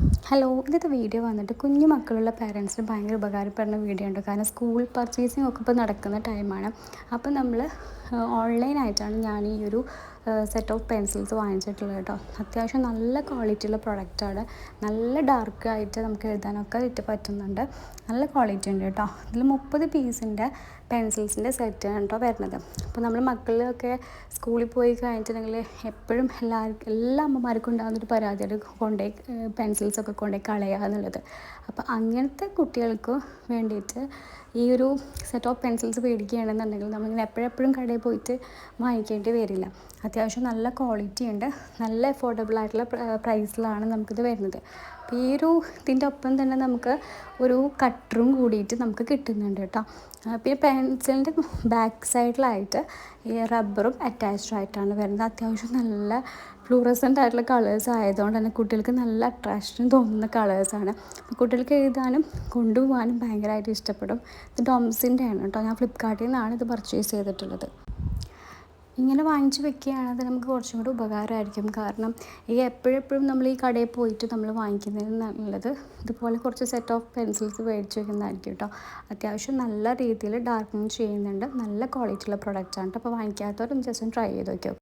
Hello, ഇന്നത്തെ video വന്നിട്ട് കുഞ്ഞു മക്കളുള്ള പേരൻസിന് ഭയങ്കര ഉപകാരപ്പെടുന്ന വീഡിയോ ഉണ്ട്. കാരണം സ്കൂൾ പർച്ചേസിംഗ് ഒക്കെ ഇപ്പോൾ നടക്കുന്ന ടൈമാണ്. അപ്പം നമ്മൾ ഓൺലൈനായിട്ടാണ് ഞാൻ ഈ ഒരു സെറ്റ് ഓഫ് പെൻസിൽസ് വാങ്ങിച്ചിട്ടുള്ളത് കേട്ടോ. അത്യാവശ്യം നല്ല ക്വാളിറ്റിയുള്ള പ്രൊഡക്റ്റാണ്. നല്ല ഡാർക്കായിട്ട് നമുക്ക് എഴുതാനൊക്കെ ഇട്ട് പറ്റുന്നുണ്ട്. നല്ല ക്വാളിറ്റി ഉണ്ട് കേട്ടോ. ഇതിൽ 30 പീസിൻ്റെ പെൻസിൽസിൻ്റെ സെറ്റാണ് കേട്ടോ വരുന്നത്. അപ്പോൾ നമ്മൾ മക്കളൊക്കെ സ്കൂളിൽ പോയി കഴിഞ്ഞിട്ടുണ്ടെങ്കിൽ എപ്പോഴും എല്ലാ അമ്മമാർക്കും ഉണ്ടാകുന്നൊരു പരാതിയാണ് കൊണ്ടുപോയി പെൻസിൽസൊക്കെ കൊണ്ടുപോയി കളയുക എന്നുള്ളത്. അപ്പോൾ അങ്ങനത്തെ കുട്ടികൾക്ക് വേണ്ടിയിട്ട് ഈ ഒരു സെറ്റ് ഓഫ് പെൻസിൽസ് മേടിക്കുകയാണെന്നുണ്ടെങ്കിൽ നമ്മളിങ്ങനെ എപ്പോഴെപ്പോഴും കടയിൽ പോയിട്ട് വാങ്ങിക്കേണ്ടി വരില്ല. അത്യാവശ്യം നല്ല ക്വാളിറ്റി ഉണ്ട്, നല്ല അഫോർഡബിൾ ആയിട്ടുള്ള പ്രൈസിലാണ് നമുക്കിത് വരുന്നത്. അപ്പോൾ ഈ ഒരു ഇതിൻ്റെ ഒപ്പം തന്നെ നമുക്ക് ഒരു കട്ടറും കൂടിയിട്ട് നമുക്ക് കിട്ടുന്നുണ്ട് കേട്ടോ. പിന്നെ പെൻസിലിൻ്റെ ബാക്ക് സൈഡിലായിട്ട് ഈ റബ്ബറും അറ്റാച്ച്ഡ് ആയിട്ടാണ് വരുന്നത്. അത്യാവശ്യം നല്ല ഫ്ലൂറസൻ്റ് ആയിട്ടുള്ള കളേഴ്സ് ആയതുകൊണ്ട് തന്നെ കുട്ടികൾക്ക് നല്ല അട്രാക്ഷൻ തോന്നുന്ന കളേഴ്സാണ്. കുട്ടികൾക്ക് എഴുതാനും കൊണ്ടുപോകാനും ഭയങ്കരമായിട്ട് ഇഷ്ടപ്പെടും. ഇത് ഡോംസിൻ്റെ ആണ് കേട്ടോ. ഞാൻ ഫ്ലിപ്കാർട്ടിൽ നിന്നാണ് ഇത് പർച്ചേസ് ചെയ്തിട്ടുള്ളത്. ഇങ്ങനെ വാങ്ങിച്ച് വെക്കുകയാണെങ്കിൽ നമുക്ക് കുറച്ചും കൂടി ഉപകാരമായിരിക്കും. കാരണം ഈ എപ്പോഴെപ്പോഴും നമ്മൾ ഈ കടയിൽ പോയിട്ട് നമ്മൾ വാങ്ങിക്കുന്നതിന് നല്ലത് ഇതുപോലെ കുറച്ച് സെറ്റ് ഓഫ് പെൻസിൽസ് മേടിച്ച് വെക്കുന്നതായിരിക്കും കേട്ടോ. അത്യാവശ്യം നല്ല രീതിയിൽ ഡാർക്കനിങ് ചെയ്യുന്നുണ്ട്. നല്ല ക്വാളിറ്റിയുള്ള പ്രൊഡക്റ്റാണ് കേട്ടോ. അപ്പോൾ വാങ്ങിക്കാത്തവരൊന്ന് ജസ്റ്റ് ട്രൈ ചെയ്ത് നോക്കിയോ.